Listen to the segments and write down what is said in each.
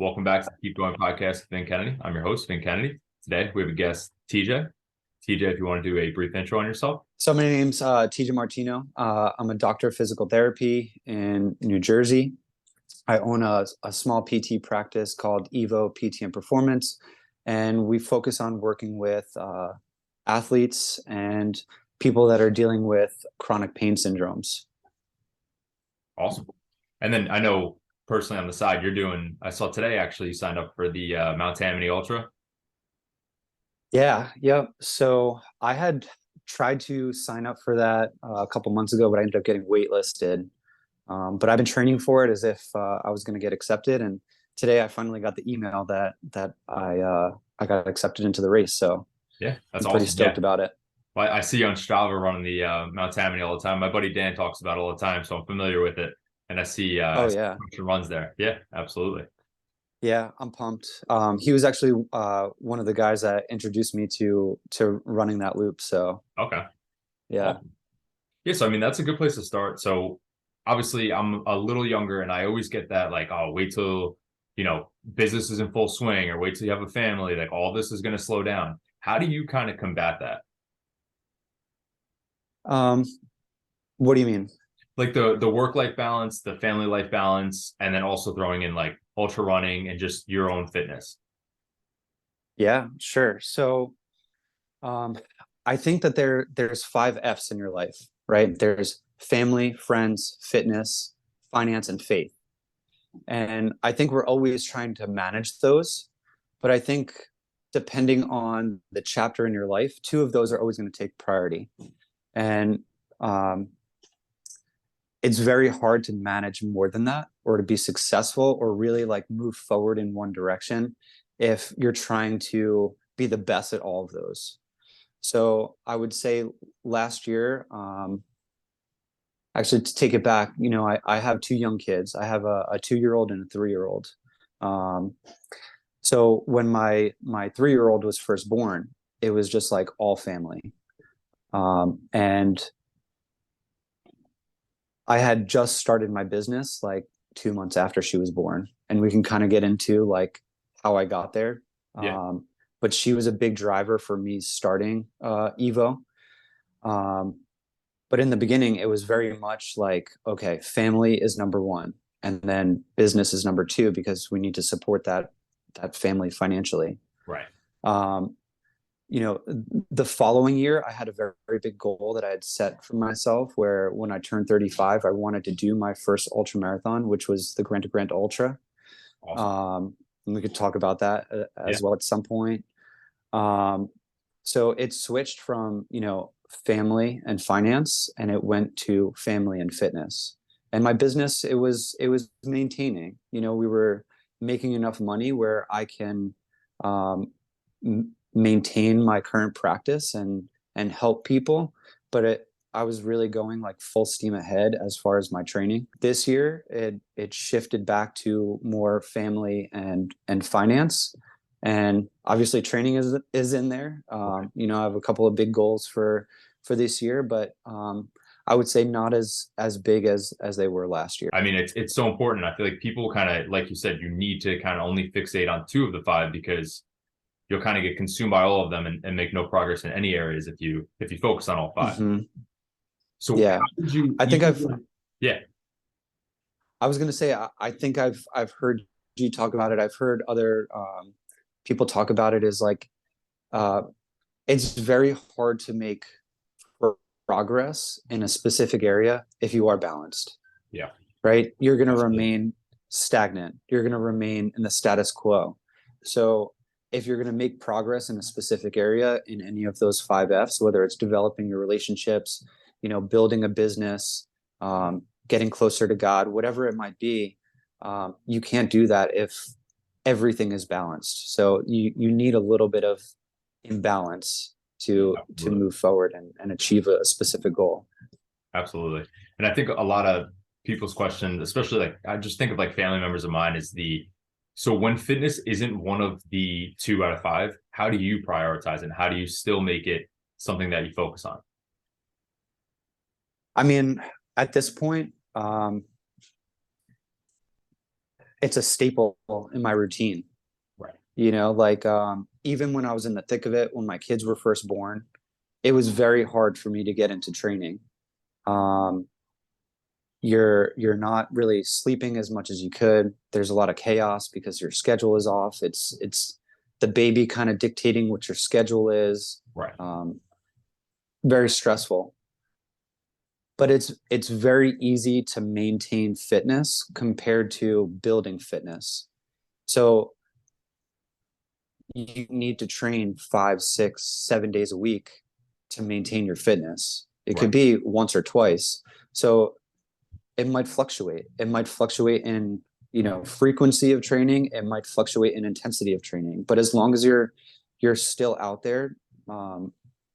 Welcome back to the Keep Going podcast with Vin Kennedy. I'm your host, Vin Kennedy. Today we have a guest, TJ. TJ, if you want to do a brief intro on yourself. So my name's TJ Martino. I'm a doctor of physical therapy in New Jersey. I own a small PT practice called Evo PT and Performance, and we focus on working with athletes and people that are dealing with chronic pain syndromes. Awesome. And then I know personally on the side, I saw today actually you signed up for the Mount Tammany Ultra. Yeah. So I had tried to sign up for that a couple months ago, but I ended up getting waitlisted. But I've been training for it as if I was going to get accepted, and today I finally got the email that I got accepted into the race. So yeah, that's I'm pretty awesome. stoked about it. Well, I see you on Strava running the Mount Tammany all the time. My buddy Dan talks about it all the time, so I'm familiar with it. And Oh I see yeah, runs there. Yeah, absolutely. yeah, I'm pumped. He was actually one of the guys that introduced me to running that loop. So Okay. yeah. Awesome. Yeah, so I mean that's a good place to start. So obviously I'm a little younger and I always get that like, oh, wait till, business is in full swing or wait till you have a family, like all this is going to slow down. How do you kind of combat that? Um, what do you mean? Like the work-life balance, the family life balance, and then also throwing in like ultra running and just your own fitness. Yeah, sure. So um, I think that there's five F's in your life, right? There's family, friends, fitness, finance, and faith. And I think we're always trying to manage those. But I think depending on the chapter in your life, two of those are always going to take priority. And um, it's very hard to manage more than that or to be successful or really like move forward in one direction if you're trying to be the best at all of those. So I would say last year, actually to take it back, I have two young kids. I have a 2-year-old and a 3-year-old. Um, so when my 3-year-old was first born, it was just like all family. And I had just started my business like 2 months after she was born, and we can kind of get into like how I got there. Yeah. But she was a big driver for me starting Evo. Um, but in the beginning, it was very much like, okay, family is number one, and then business is number two because we need to support that family financially. Right. Um, the following year, I had a very, very big goal that I had set for myself where when I turned 35, I wanted to do my first ultra marathon, which was the Grant to Grant Ultra. Awesome. And we could talk about that Yeah. as well at some point. Um, so it switched from, family and finance, and it went to family and fitness. And my business, it was maintaining. We were making enough money where I can um, maintain my current practice and help people, but I was really going like full steam ahead as far as my training. This year, it shifted back to more family and finance, and obviously training is in there. I have a couple of big goals for this year, but I would say not as big as they were last year. I mean, it's so important. I feel like people kind of, like you said, you need to kind of only fixate on two of the five because you'll kind of get consumed by all of them and make no progress in any areas if you focus on all 5. Mm-hmm. So Yeah, how did you I think I've. yeah. I was gonna say I think I've heard you talk about it. I've heard other people talk about it as like uh, it's very hard to make progress in a specific area if you are balanced. Yeah. Right? You're going to Absolutely. remain stagnant. You're going to remain in the status quo. So if you're going to make progress in a specific area in any of those five F's, whether it's developing your relationships, building a business, getting closer to God, whatever it might be, you can't do that if everything is balanced. So you need a little bit of imbalance to Absolutely. move forward and achieve a specific goal. Absolutely. And I think a lot of people's questions, especially like I just think of like family members of mine, is so when fitness isn't one of the 2 out of 5, how do you prioritize it? How do you still make it something that you focus on? I mean, at this point, it's a staple in my routine. Right. Like even when I was in the thick of it, when my kids were first born, it was very hard for me to get into training. Um, you're not really sleeping as much as you could. There's a lot of chaos because your schedule is off. It's the baby kind of dictating what your schedule is. Right. Very stressful. But it's very easy to maintain fitness compared to building fitness. So you need to train 5, 6, 7 days a week to maintain your fitness. It Right. could be once or twice. So it might fluctuate. It might fluctuate in, frequency of training. It might fluctuate in intensity of training. But as long as you're still out there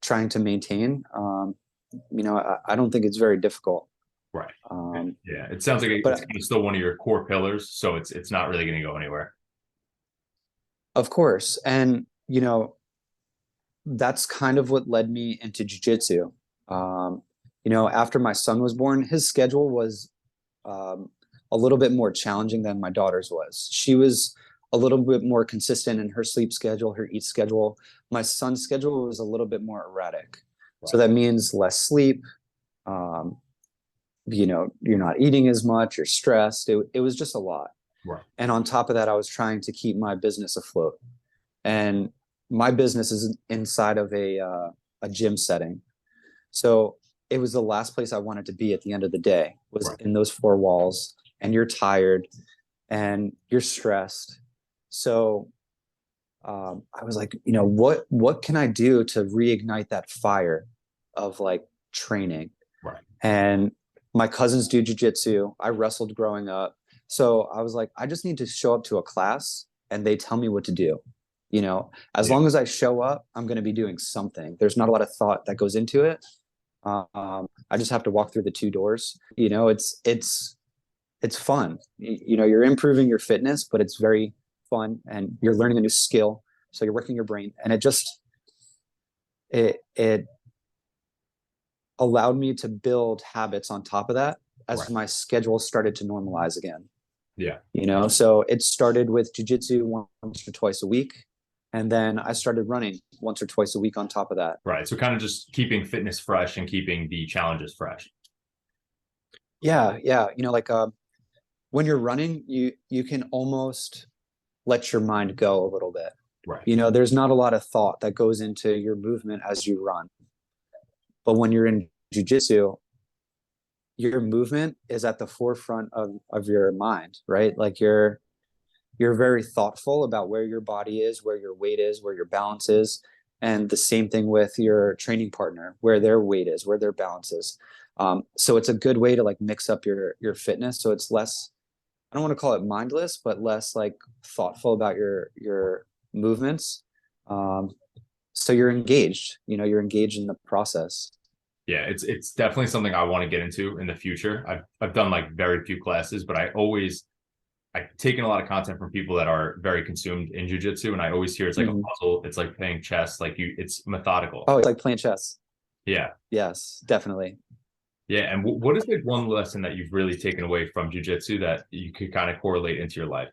trying to maintain, I don't think it's very difficult. Right. Um, Yeah. It sounds like it's but kind of still one of your core pillars, so it's not really going to go anywhere. of course, and that's kind of what led me into jujitsu. After my son was born, his schedule was a little bit more challenging than my daughter's was. She was a little bit more consistent in her sleep schedule, her eat schedule. My son's schedule was a little bit more erratic. So Right. that means less sleep. Um, you're not eating as much, you're stressed. It was just a lot. Right. And on top of that, I was trying to keep my business afloat. And my business is inside of a gym setting. So it was the last place I wanted to be at the end of the day, was Right. in those four walls, and you're tired and you're stressed. So I was like, what can I do to reignite that fire of like training? Right. And my cousins do jujitsu. I wrestled growing up. So I was like, I just need to show up to a class and they tell me what to do. As Yeah. long as I show up, I'm going to be doing something. There's not a lot of thought that goes into it. I just have to walk through the two doors. It's fun. You're improving your fitness, but it's very fun, and you're learning a new skill. So you're working your brain, and it allowed me to build habits on top of that as Right. my schedule started to normalize again. Yeah. So it started with jujitsu once or twice a week. And then I started running once or twice a week on top of that. Right. So kind of just keeping fitness fresh and keeping the challenges fresh. Yeah. Yeah. When you're running, you can almost let your mind go a little bit. Right. There's not a lot of thought that goes into your movement as you run. But when you're in jujitsu, your movement is at the forefront of your mind, right? Like you're very thoughtful about where your body is, where your weight is, where your balance is. And the same thing with your training partner, where their weight is, where their balance is. So it's a good way to like mix up your fitness. So it's less, I don't want to call it mindless, but less like thoughtful about your movements. Um, so you're engaged, you're engaged in the process. Yeah, it's definitely something I want to get into in the future. I've done like very few classes, but I've taken a lot of content from people that are very consumed in jujitsu, and I always hear it's like a Mm-hmm. puzzle. It's like playing chess. Like it's methodical. Oh, it's like playing chess. Yeah, Yes, definitely. yeah. And what is like one lesson that you've really taken away from jujitsu that you could kind of correlate into your life?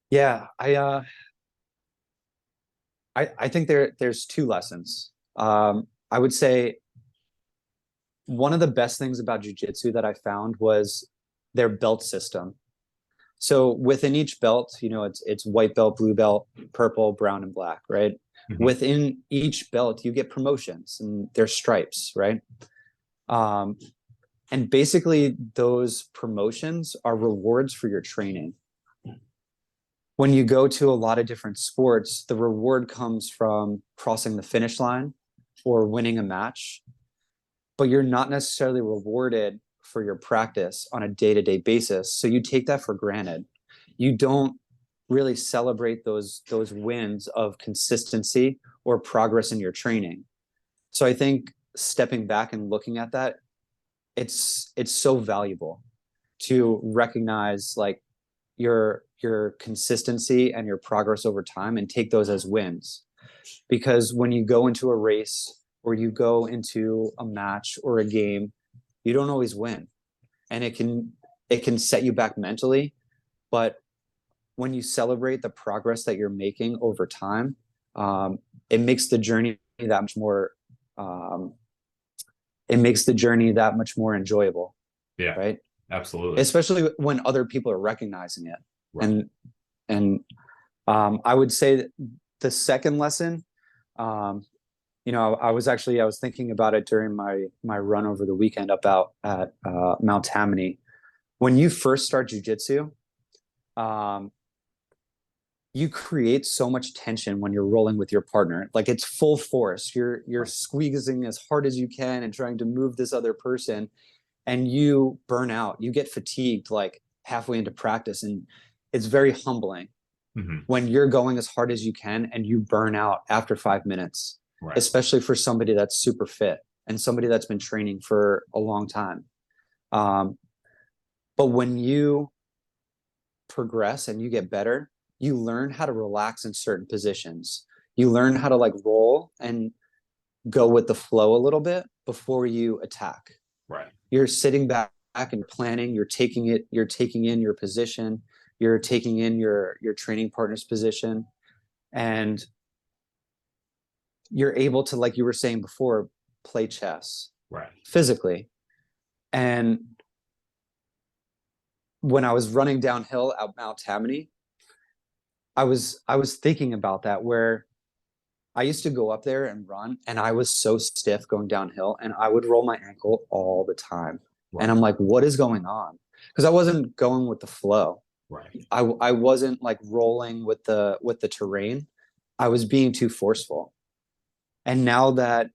Yeah, I think there's two lessons. I would say one of the best things about jujitsu that I found was their belt system. So within each belt, it's white belt, blue belt, purple, brown, and black, right? Mhm. Within each belt, you get promotions and there's stripes, right? Um, and basically, those promotions are rewards for your training. When you go to a lot of different sports, the reward comes from crossing the finish line or winning a match, but you're not necessarily rewarded for your practice on a day-to-day basis. So you take that for granted. You don't really celebrate those wins of consistency or progress in your training. So I think stepping back and looking at that, it's so valuable to recognize like your consistency and your progress over time and take those as wins. Because when you go into a race or you go into a match or a game, you don't always win. And it can set you back mentally. But when you celebrate the progress that you're making over time, it makes the journey that much more, it makes the journey that much more enjoyable. Yeah, right. absolutely. Especially when other people are recognizing it. Right. And I would say that the second lesson, I was thinking about it during my run over the weekend up out at Mount Tammany. When you first start jujitsu, you create so much tension when you're rolling with your partner. Like, it's full force. You're squeezing as hard as you can and trying to move this other person, and you burn out. You get fatigued like halfway into practice, and it's very humbling when you're going as hard as you can and you burn out after 5 minutes, especially for somebody that's super fit and somebody that's been training for a long time. But when you progress and you get better, you learn how to relax in certain positions. You learn how to like roll and go with the flow a little bit before you attack. Right. You're sitting back and planning. You're taking in your position. You're taking in your training partner's position, and you're able to, like you were saying before, play chess physically. And when I was running downhill at Mount Tammany, I was thinking about that, where I used to go up there and run, and I was so stiff going downhill, and I would roll my ankle all the time. And I'm like, what is going on? Because I wasn't going with the flow. I wasn't like rolling with the terrain. I was being too forceful. And now that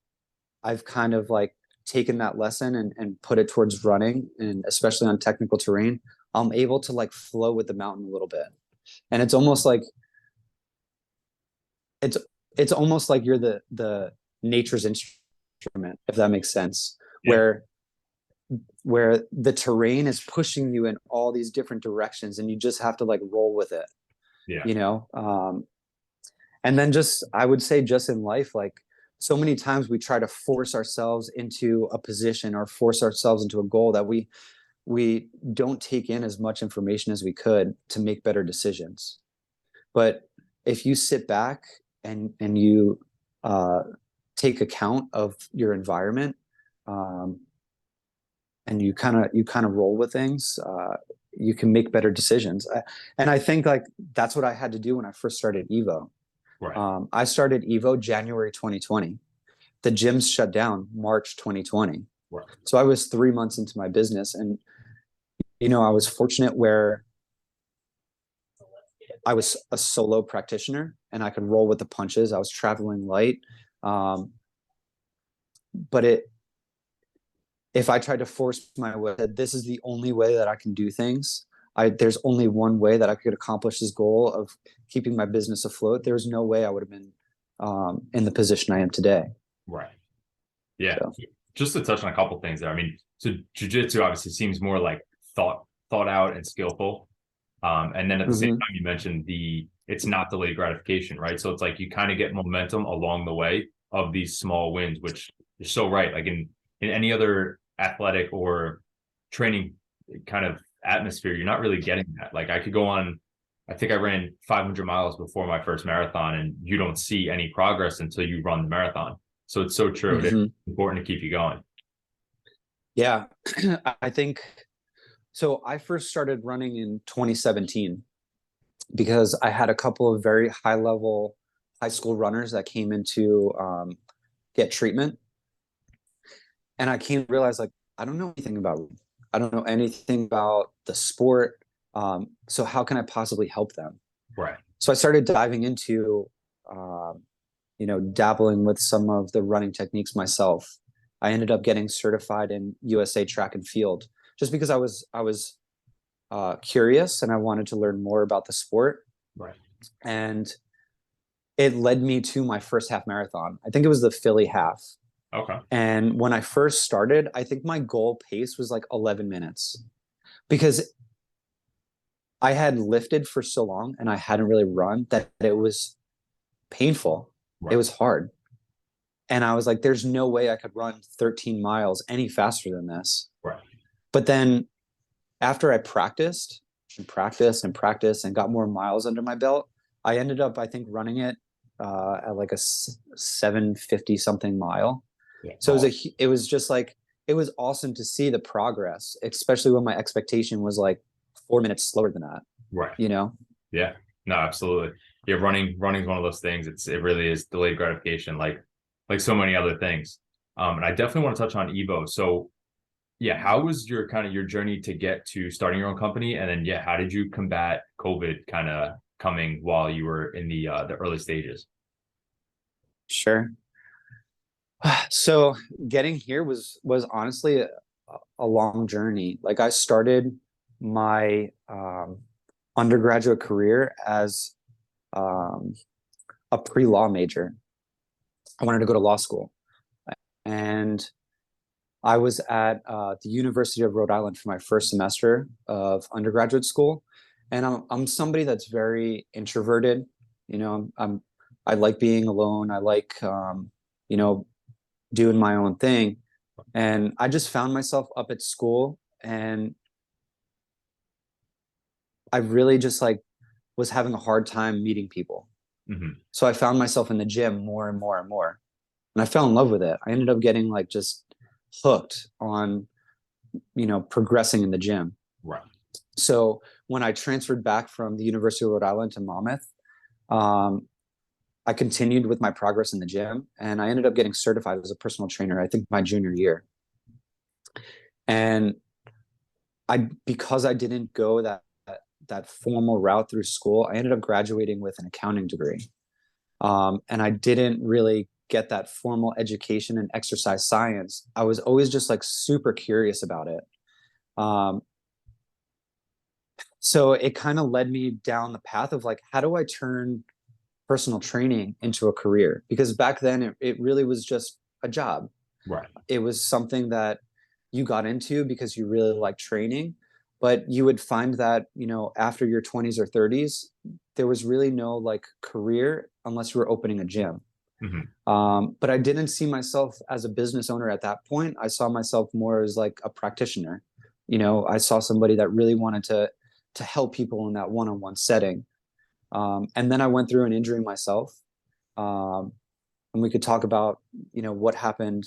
I've kind of like taken that lesson and put it towards running, and especially on technical terrain, I'm able to like flow with the mountain a little bit. And it's almost like you're the nature's instrument, if that makes sense. Where the terrain is pushing you in all these different directions, and you just have to like roll with it. And then I would say just in life, like, so many times we try to force ourselves into a position or force ourselves into a goal that we don't take in as much information as we could to make better decisions. But if you sit back and you take account of your environment, and you kind of roll with things, you can make better decisions. And I think like that's what I had to do when I first started Evo. I started Evo January 2020. The gyms shut down March 2020. So I was 3 months into my business, and I was fortunate where I was a solo practitioner and I could roll with the punches. I was traveling light. But if I tried to force my way, that this is the only way that I can do things, there's only one way that I could accomplish this goal of keeping my business afloat, there's no way I would have been in the position I am today. Yeah. So, just to touch on a couple things there. I mean, so jiu-jitsu obviously seems more like thought out and skillful. And then at the same time, you mentioned it's not delayed gratification, right? So it's like you kind of get momentum along the way of these small wins, which you're so right. Like in any other athletic or training kind of atmosphere, you're not really getting that. Like I could go on, I think I ran 500 miles before my first marathon, and you don't see any progress until you run the marathon. So it's so true. It's important to keep you going. Yeah, I think so. I first started running in 2017 because I had a couple of very high school runners that came in to get treatment. And I came to realize, like, I don't know anything about the sport. So how can I possibly help them? So I started diving into, dabbling with some of the running techniques myself. I ended up getting certified in USA track and field just because I was curious and I wanted to learn more about the sport. And it led me to my first half marathon. I think it was the Philly half. And when I first started, I think my goal pace was like 11 minutes because I had lifted for so long and I hadn't really run that it was painful. It was hard. And I was like, there's no way I could run 13 miles any faster than this. But then after I practiced and practiced and practiced and got more miles under my belt, I ended up, I think, running it at like a 750 something mile. Yeah. So it was just like, it was awesome to see the progress, especially when my expectation was like 4 minutes slower than that, Right. you know? Yeah. No, absolutely. Yeah, running is one of those things. It really is delayed gratification, like so many other things. And I definitely want to touch on Evo. So yeah, how was your kind of your journey to get to starting your own company? And then yeah, how did you combat COVID kind of coming while you were in the early stages? Sure. So getting here was honestly a long journey. Like I started my undergraduate career as um, a pre-law major. I wanted to go to law school, and I was at the University of Rhode Island for my first semester of undergraduate school. And I'm somebody that's very introverted. You know, I like being alone. I like you know, doing my own thing. And I just found myself up at school, and I really just like was having a hard time meeting people. Hmm. So I found myself in the gym more and more and more. And I fell in love with it. I ended up getting like just hooked on, progressing in the gym. Right. So when I transferred back from the University of Rhode Island to Monmouth, um, I continued with my progress in the gym, and I ended up getting certified as a personal trainer, I think my junior year. And because I didn't go that formal route through school, I ended up graduating with an accounting degree. And I didn't really get that formal education in exercise science. I was always just like super curious about it. Um, so it kind of led me down the path of like, how do I turn personal training into a career? Because back then it really was just a job. Right. It was something that you got into because you really like training, but you would find that, after your 20s or 30s, there was really no like career unless you were opening a gym. Hmm. But I didn't see myself as a business owner at that point. I saw myself more as like a practitioner. I saw somebody that really wanted to help people in that one-on-one setting. And then I went through an injury myself. And we could talk about, what happened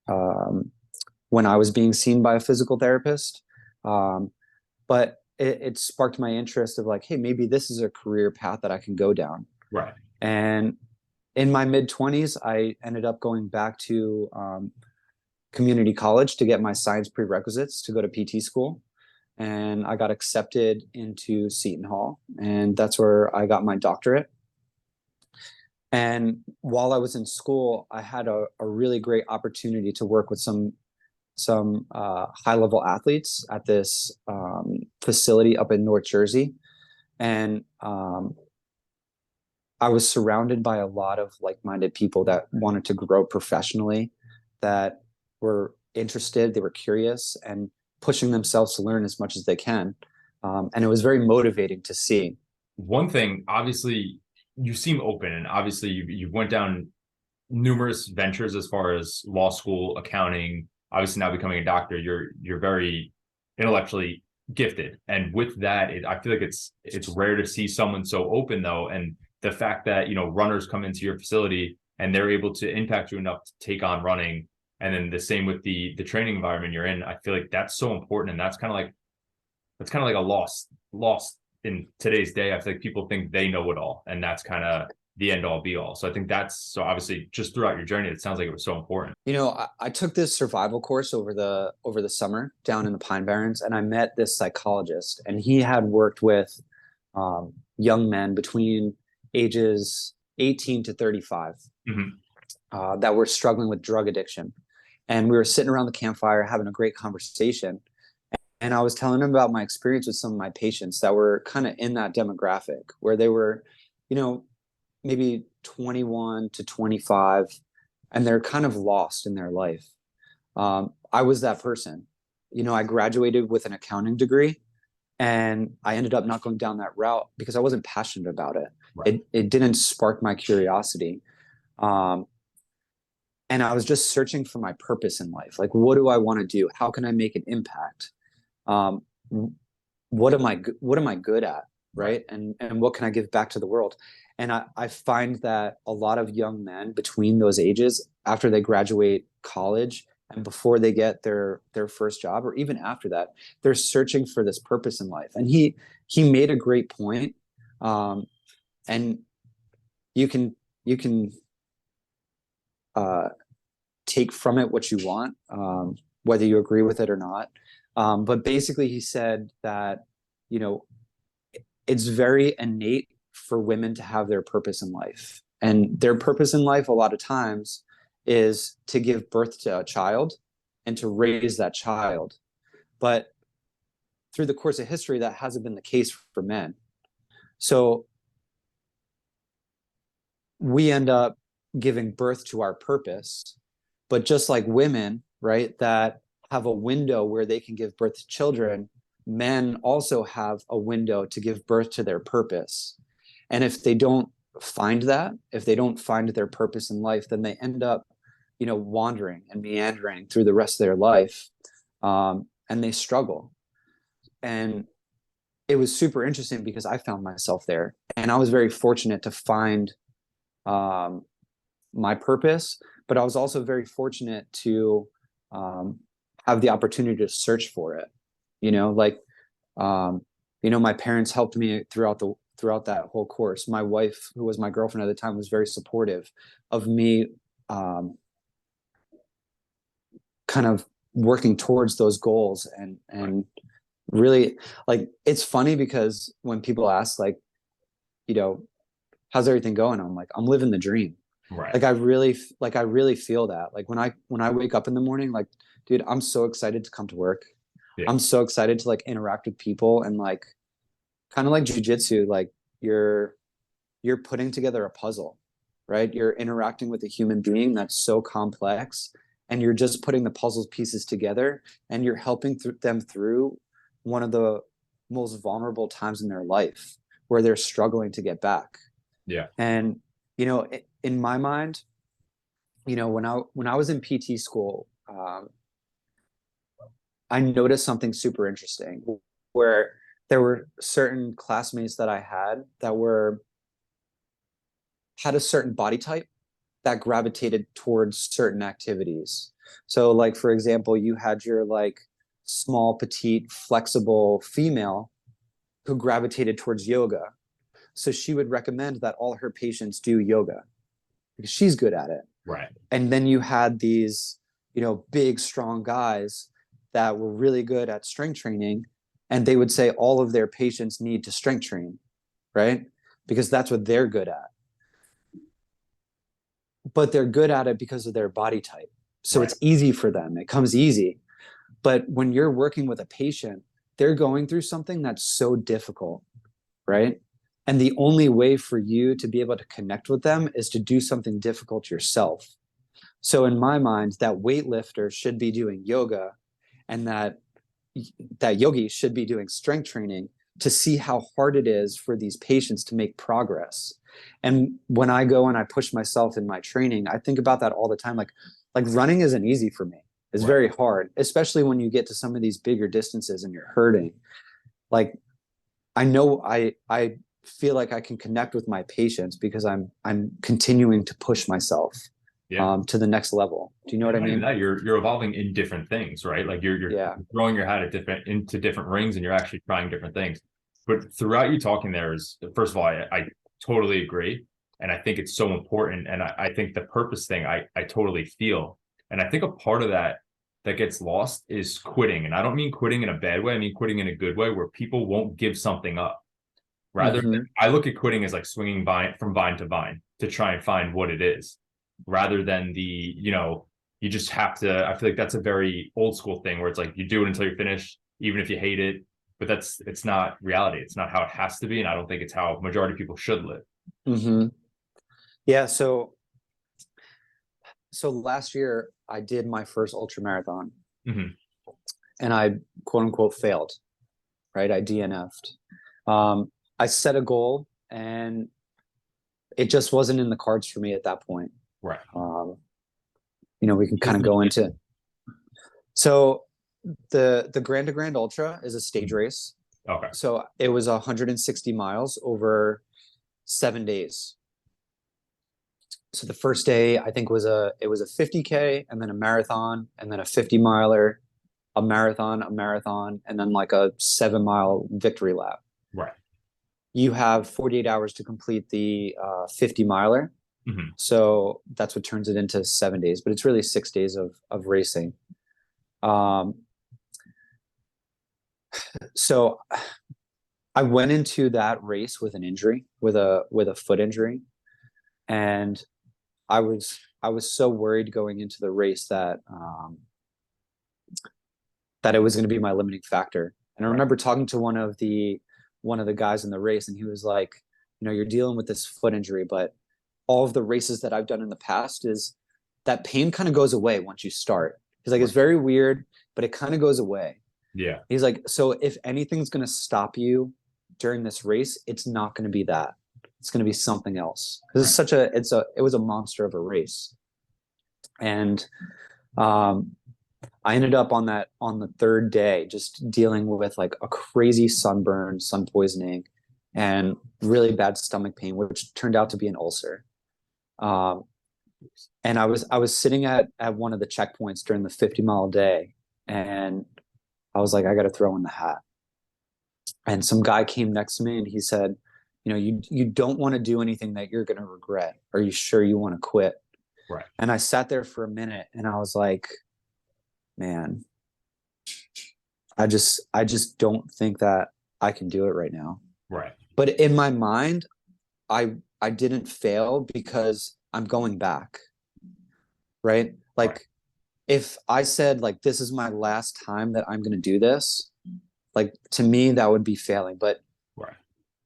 um, when I was being seen by a physical therapist. But it sparked my interest of like, hey, maybe this is a career path that I can go down. Right. And in my mid 20s, I ended up going back to community college to get my science prerequisites to go to PT school. And I got accepted into Seton Hall, and that's where I got my doctorate. And while I was in school, I had a really great opportunity to work with some high level athletes at this facility up in North Jersey, and I was surrounded by a lot of like-minded people that wanted to grow professionally, that were interested, they were curious, and pushing themselves to learn as much as they can. And it was very motivating to see. One thing, obviously, you seem open, and obviously you went down numerous ventures as far as law school, accounting, obviously now becoming a doctor. You're very intellectually gifted, and with that, I feel like it's rare to see someone so open though. And the fact that runners come into your facility and they're able to impact you enough to take on running, and then the same with the training environment you're in. I feel like that's so important, and that's kind of like a lost in today's day. I feel like people think they know it all, and that's kind of the end all be all. So I think that's so obviously just throughout your journey, it sounds like it was so important. I took this survival course over the summer down in the Pine Barrens, and I met this psychologist, and he had worked with young men between ages 18 to 35 Hmm. that were struggling with drug addiction. And we were sitting around the campfire having a great conversation. And I was telling him about my experience with some of my patients that were kind of in that demographic where they were, maybe 21 to 25, and they're kind of lost in their life. I was that person. I graduated with an accounting degree, and I ended up not going down that route because I wasn't passionate about it. Right. It didn't spark my curiosity. Um, and I was just searching for my purpose in life. Like, what do I want to do? How can I make an impact? um, what am I good at, right? And what can I give back to the world? And I find that a lot of young men between those ages, after they graduate college and before they get their first job, or even after that, they're searching for this purpose in life. And he made a great point. And you can uh, take from it what you want, whether you agree with it or not. But basically, he said that, you know, it's very innate for women to have their purpose in life. And their purpose in life, a lot of times, is to give birth to a child and to raise that child. But through the course of history, that hasn't been the case for men. So we end up giving birth to our purpose. But just like women, right, that have a window where they can give birth to children, men also have a window to give birth to their purpose. And if they don't find that, if they don't find their purpose in life, then they end up, wandering and meandering through the rest of their life, and they struggle. And it was super interesting because I found myself there, and I was very fortunate to find my purpose, but I was also very fortunate to have the opportunity to search for it. My parents helped me throughout that whole course. My wife, who was my girlfriend at the time, was very supportive of me kind of working towards those goals. And really, like, it's funny because when people ask, like, how's everything going, I'm like, I'm living the dream. Right. Like I really feel that. Like when I wake up in the morning, like, dude, I'm so excited to come to work. Yeah. I'm so excited to, like, interact with people, and, like, kind of like jujitsu, like you're putting together a puzzle, right? You're interacting with a human being that's so complex, and you're just putting the puzzle pieces together, and you're helping them through one of the most vulnerable times in their life where they're struggling to get back. Yeah. And, in my mind, when I was in PT school, I noticed something super interesting, where there were certain classmates that I had that had a certain body type that gravitated towards certain activities. So, like, for example, you had your, like, small, petite, flexible female who gravitated towards yoga. So she would recommend that all her patients do yoga because she's good at it. Right. And then you had these, big, strong guys that were really good at strength training, and they would say all of their patients need to strength train, right? Because that's what they're good at. But they're good at it because of their body type. So Right. it's easy for them. It comes easy. But when you're working with a patient, they're going through something that's so difficult, right? And the only way for you to be able to connect with them is to do something difficult yourself. So in my mind, that weightlifter should be doing yoga, and that yogi should be doing strength training to see how hard it is for these patients to make progress. And when I go and I push myself in my training, I think about that all the time. Like running isn't easy for me. It's very hard, especially when you get to some of these bigger distances and you're hurting. Like, I know I feel like I can connect with my patients because I'm continuing to push myself to the next level. Do you know what I mean? That you're evolving in different things, right? Like you're throwing your hat at into different rings, and you're actually trying different things. But throughout you talking there is, first of all, I totally agree. And I think it's so important. And I think the purpose thing, I totally feel. And I think a part of that gets lost is quitting. And I don't mean quitting in a bad way. I mean quitting in a good way, where people won't give something up. Rather, I look at quitting as like swinging from vine to vine to try and find what it is, rather than you just have to. I feel like that's a very old school thing where it's like you do it until you're finished, even if you hate it. But it's not reality. It's not how it has to be. And I don't think it's how majority of people should live. Yeah. So last year I did my first ultra marathon, and I, quote unquote, failed, right? I DNF'd. I set a goal, and it just wasn't in the cards for me at that point. Right. We can kind of go into. So The Grand to Grand Ultra is a stage race. Okay. So it was 160 miles over 7 days. So the first day I think it was a 50K and then a marathon and then a 50 miler, a marathon, and then like a 7 mile victory lap. Right. You have 48 hours to complete the 50 miler. Mm-hmm. So that's what turns it into 7 days, but it's really 6 days of racing. Um, so I went into that race with an injury, with a foot injury, and I was so worried going into the race that that it was going to be my limiting factor. And I Right. remember talking to one of the guys in the race, and he was like, you know, you're dealing with this foot injury, but all of the races that I've done in the past is that pain kind of goes away once you start. He's like, Right. it's very weird, but it kind of goes away. Yeah. He's like, so if anything's going to stop you during this race, it's not going to be that. It's going to be something else. Because Right. it was a monster of a race. And um, I ended up on the third day just dealing with like a crazy sunburn, sun poisoning, and really bad stomach pain, which turned out to be an ulcer. Um, and I was sitting at one of the checkpoints during the 50-mile day, and I was like, I got to throw in the hat. And some guy came next to me and he said, you know, you don't want to do anything that you're going to regret. Are you sure you want to quit? Right. And I sat there for a minute and I was like, man, I just don't think that I can do it right now. Right. But in my mind, I didn't fail because I'm going back, right? Right. Like if I said like this is my last time that I'm going to do this, like to me that would be failing. But Right.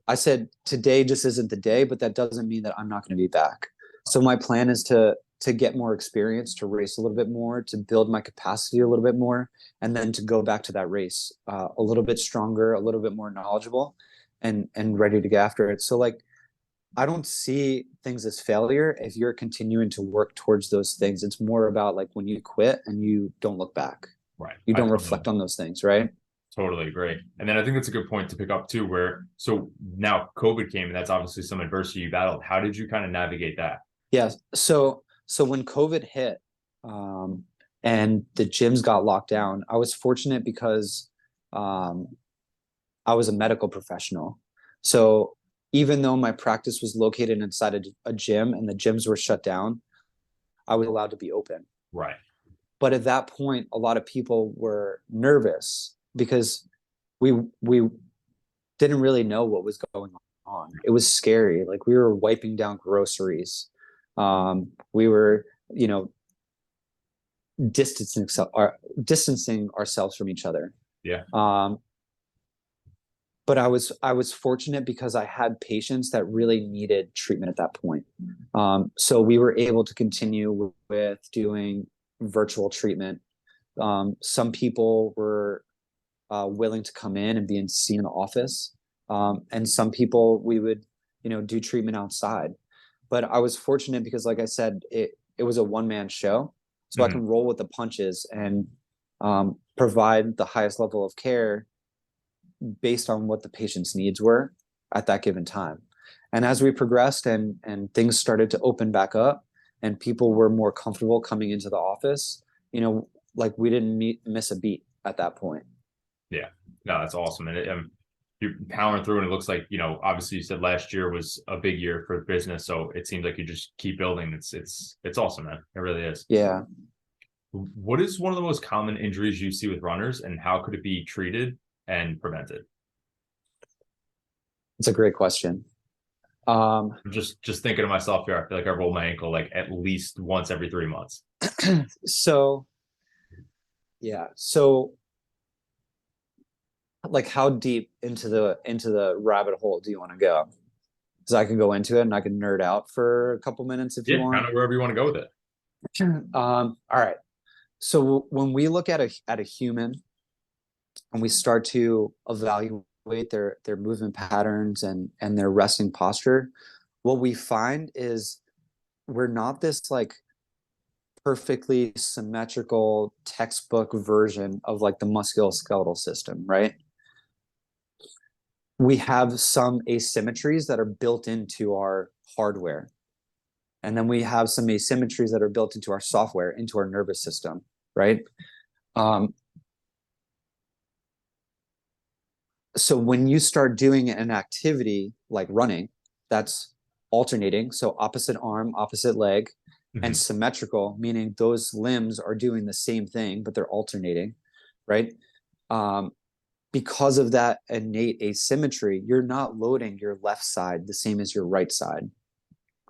I said today just isn't the day, but that doesn't mean that I'm not going to be back. So my plan is to get more experience, to race a little bit more, to build my capacity a little bit more, and then to go back to that race a little bit stronger, a little bit more knowledgeable, and ready to get after it. So like I don't see things as failure if you're continuing to work towards those things. It's more about like when you quit and you don't look back, Right. you I don't totally, reflect on those things, right? totally agree. And then I think that's a good point to pick up too, where so now COVID came and that's obviously some adversity you battled. How did you kind of navigate that? Yeah. So when COVID hit, um, and the gyms got locked down, I was fortunate because um, I was a medical professional. So even though my practice was located inside a gym and the gyms were shut down, I was allowed to be open. Right. But at that point, a lot of people were nervous because we didn't really know what was going on. It was scary. Like we were wiping down groceries. We were, you know, distancing distancing ourselves from each other. Yeah. Um, but I was fortunate because I had patients that really needed treatment at that point. So we were able to continue with doing virtual treatment. Some people were willing to come in and be seen in the office, and some people we would, you know, do treatment outside. But I was fortunate because, like I said, it was a one-man show, so I Mhm. can roll with the punches and provide the highest level of care based on what the patient's needs were at that given time. And as we progressed and things started to open back up and people were more comfortable coming into the office, you know, like we didn't miss a beat at that point. Yeah. No, that's awesome. And you're powering through and it looks like, you know, obviously you said last year was a big year for business. So it seems like you just keep building. It's awesome, man. It really is. Yeah. What is one of the most common injuries you see with runners and how could it be treated and prevented? It's a great question. Um, I'm just thinking to myself here, I feel like I roll my ankle like at least once every 3 months. so yeah, so like how deep into the rabbit hole do you want to go? Because I can go into it and I can nerd out for a couple minutes if you Yeah, kind want. of wherever you want to go with it. All right. So when we look at a human and we start to evaluate their movement patterns and their resting posture, what we find is we're not this like perfectly symmetrical textbook version of like the musculoskeletal system, right? We have some asymmetries that are built into our hardware. And then we have some asymmetries that are built into our software, into our nervous system, right? Um, so when you start doing an activity like running, that's alternating. So opposite arm, opposite leg, and Mhm. symmetrical, meaning those limbs are doing the same thing, but they're alternating, right? Um, because of that innate asymmetry, you're not loading your left side the same as your right side,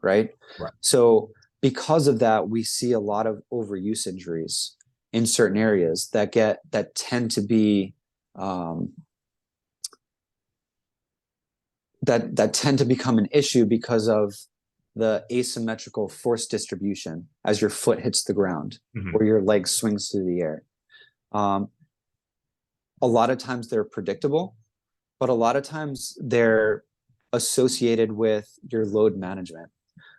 right? Right. So because of that, we see a lot of overuse injuries in certain areas that tend to be um, that tend to become an issue because of the asymmetrical force distribution as your foot hits the ground Mhm. or your leg swings through the air. Um, a lot of times they're predictable, but a lot of times they're associated with your load management.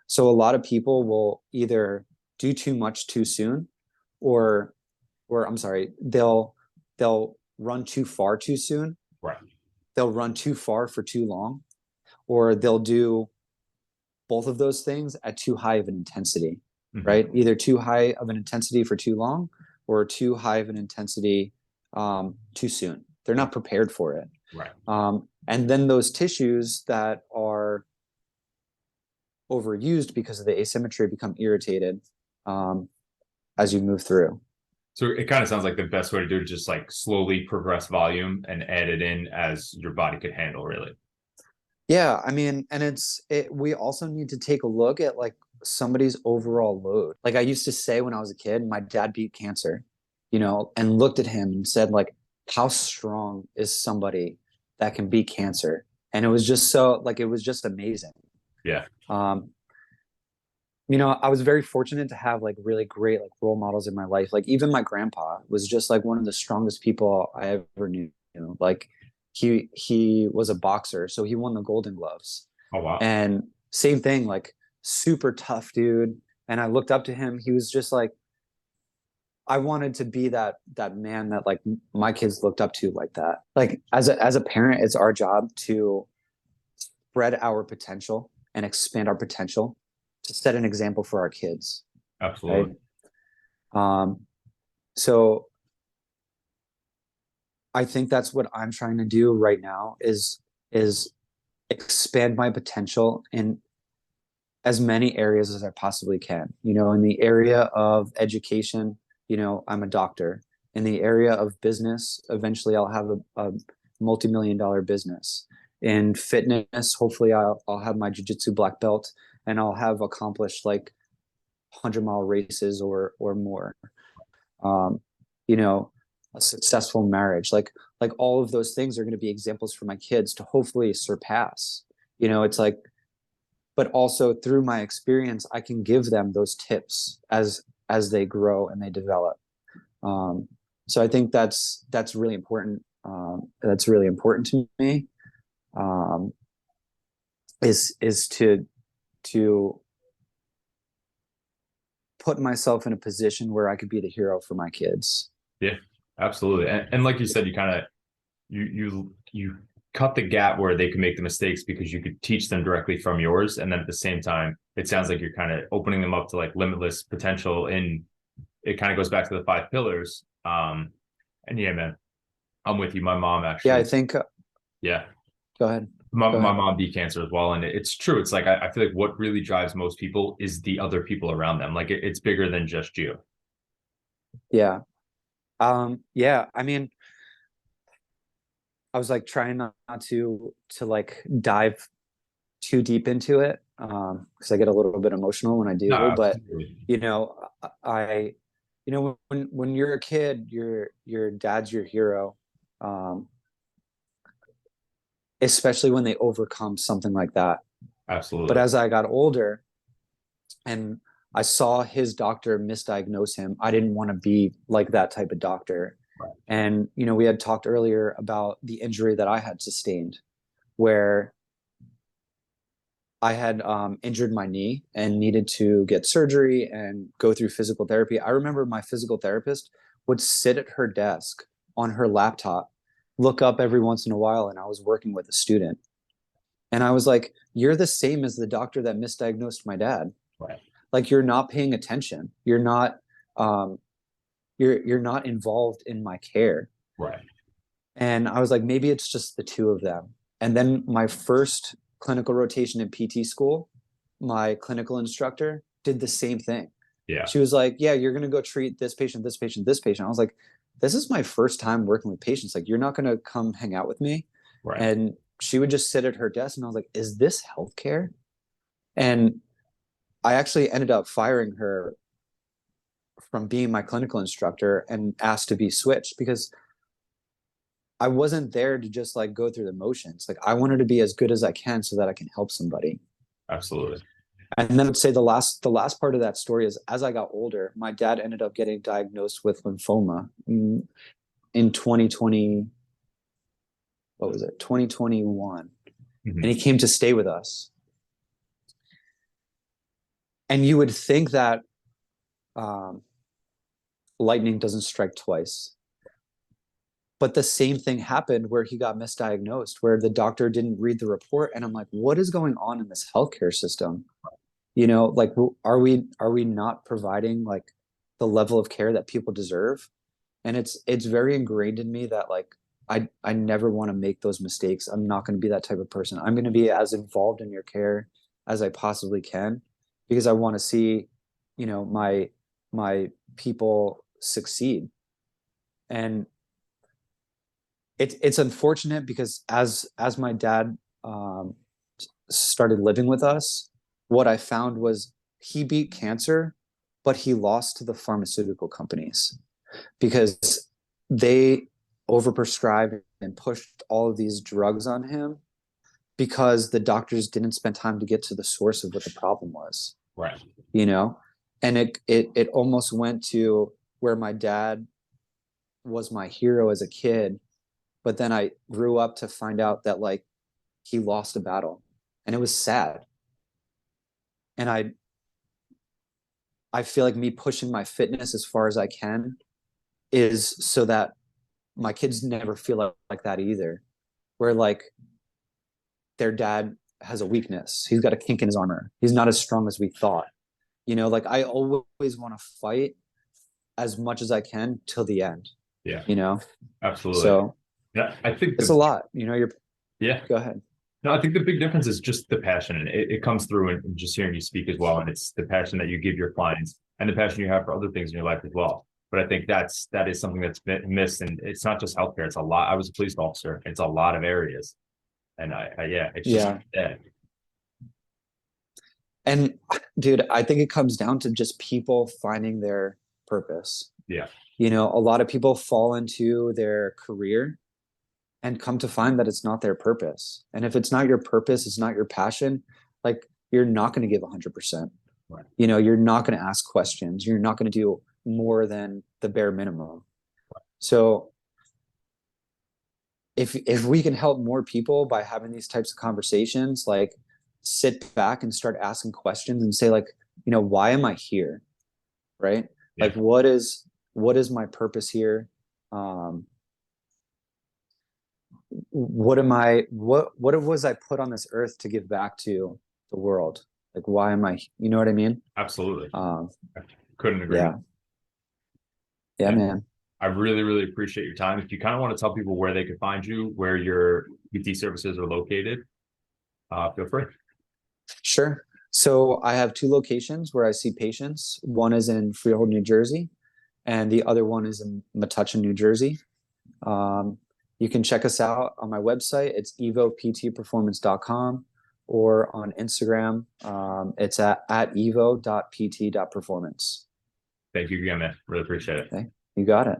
So a lot of people will either do too much too soon, or I'm sorry, they'll run too far too soon. Right. They'll run too far for too long, or they'll do both of those things at too high of an intensity, Mhm. right? Either too high of an intensity for too long, or too high of an intensity too soon. They're not prepared for it. Right. And then those tissues that are overused because of the asymmetry become irritated um, as you move through. So it kind of sounds like the best way to do it is just like slowly progress volume and add it in as your body could handle, really. Yeah, I mean, and we also need to take a look at like somebody's overall load. Like I used to say when I was a kid, my dad beat cancer, and looked at him and said like, how strong is somebody that can beat cancer? And it was just so like it was just amazing. Yeah. Um, I was very fortunate to have like really great like role models in my life. Like even my grandpa was just like one of the strongest people I ever knew. Like he was a boxer, so he won the Golden Gloves. Oh, wow. And same thing, like super tough dude. And I looked up to him. He was just like I wanted to be that man that like my kids looked up to like that. Like as a parent, it's our job to spread our potential and expand our potential to set an example for our kids, right? Absolutely. Um, so I think that's what I'm trying to do right now is expand my potential in as many areas as I possibly can. In the area of education, I'm a doctor. In the area of business, eventually I'll have a multi-million-dollar business. In fitness, hopefully I'll have my jiu-jitsu black belt and I'll have accomplished like 100-mile races or more. Um, you know, a successful marriage, like all of those things are going to be examples for my kids to hopefully surpass. It's like, but also through my experience, I can give them those tips as they grow and they develop. Um, so I think that's really important. That's really important to me. Um, is to put myself in a position where I could be the hero for my kids. Yeah, absolutely. And like you said, you kind of you cut the gap where they can make the mistakes because you could teach them directly from yours. And then at the same time, it sounds like you're kind of opening them up to like limitless potential. And it kind of goes back to the five pillars. And yeah, man, I'm with you. My mom Yeah, I actually, think. yeah, Go ahead. my mom beat cancer as well. And it's true. It's like, I feel like what really drives most people is the other people around them. Like it's bigger than just you. Yeah. Yeah. I mean, I was like trying not to like dive too deep into it because I get a little bit emotional when I No, do. But absolutely. you know, I when you're a kid, your dad's your hero, um, especially when they overcome something like that. But Absolutely. as I got older and I saw his doctor misdiagnose him, I didn't want to be like that type of doctor. Right. And we had talked earlier about the injury that I had sustained, where I had injured my knee and needed to get surgery and go through physical therapy. I remember my physical therapist would sit at her desk on her laptop, look up every once in a while, and I was working with a student. And I was like, you're the same as the doctor that misdiagnosed my dad. Right. Like, you're not paying attention. Um, you're not involved in my care. Right. And I was like, maybe it's just the two of them. And then my first clinical rotation in PT school, my clinical instructor did the same thing. Yeah. She was like, yeah, you're going to go treat this patient, this patient, this patient. I was like, this is my first time working with patients. Like, you're not going to come hang out with me. Right. And she would just sit at her desk. And I was like, is this healthcare? And I actually ended up firing her from being my clinical instructor and asked to be switched because I wasn't there to just like go through the motions. Like, I wanted to be as good as I can so that I can help somebody. Absolutely. And then I'd say the last part of that story is, as I got older, my dad ended up getting diagnosed with lymphoma in 2020. What was it? 2021. Mm-hmm. And he came to stay with us. And you would think that lightning doesn't strike twice. But the same thing happened where he got misdiagnosed, where the doctor didn't read the report. And I'm like, what is going on in this healthcare system? You know, like, are we not providing like the level of care that people deserve? And it's very ingrained in me that like I never want to make those mistakes. I'm not going to be that type of person. I'm going to be as involved in your care as I possibly can, because I want to see, you know, my people succeed. And it's unfortunate because as my dad started living with us, what I found was he beat cancer, but he lost to the pharmaceutical companies because they overprescribed and pushed all of these drugs on him because the doctors didn't spend time to get to the source of what the problem was. Right. You know, and it almost went to where my dad was my hero as a kid, but then I grew up to find out that like he lost a battle, and it was sad. And I feel like me pushing my fitness as far as I can is so that my kids never feel like that either, where like their dad has a weakness, he's got a kink in his armor, he's not as strong as we thought. You know, like, I always want to fight as much as I can till the end. Yeah. You know, Absolutely. so yeah, I think it's a lot. You know, yeah. Go ahead. No, I think the big difference is just the passion, and it comes through in just hearing you speak as well. And it's the passion that you give your clients and the passion you have for other things in your life as well. But I think that is something that's been missed, and it's not just healthcare. It's a lot. I was a police officer. It's a lot of areas, and it's just Yeah. And dude, I think it comes down to just people finding their purpose. Yeah. You know, a lot of people fall into their career and come to find that it's not their purpose. And if it's not your purpose, it's not your passion, like, you're not going to give 100%. Right. You know, you're not going to ask questions. You're not going to do more than the bare minimum. Right. So if we can help more people by having these types of conversations, like, sit back and start asking questions and say, like, you know, why am I here? Right? Yeah. Like, what is my purpose here? What was I put on this earth to give back to the world? Like, why am I, you know what I mean? Absolutely. I couldn't agree. Yeah, man. I really, really appreciate your time. If you kind of want to tell people where they could find you, where your PT services are located, feel free. Sure. So I have 2 locations where I see patients. One is in Freehold, New Jersey, and the other one is in Metuchen, New Jersey. You can check us out on my website. It's evoptperformance.com, or on Instagram. It's at evo.pt.performance. Thank you again, man. Really appreciate it. Okay. You got it.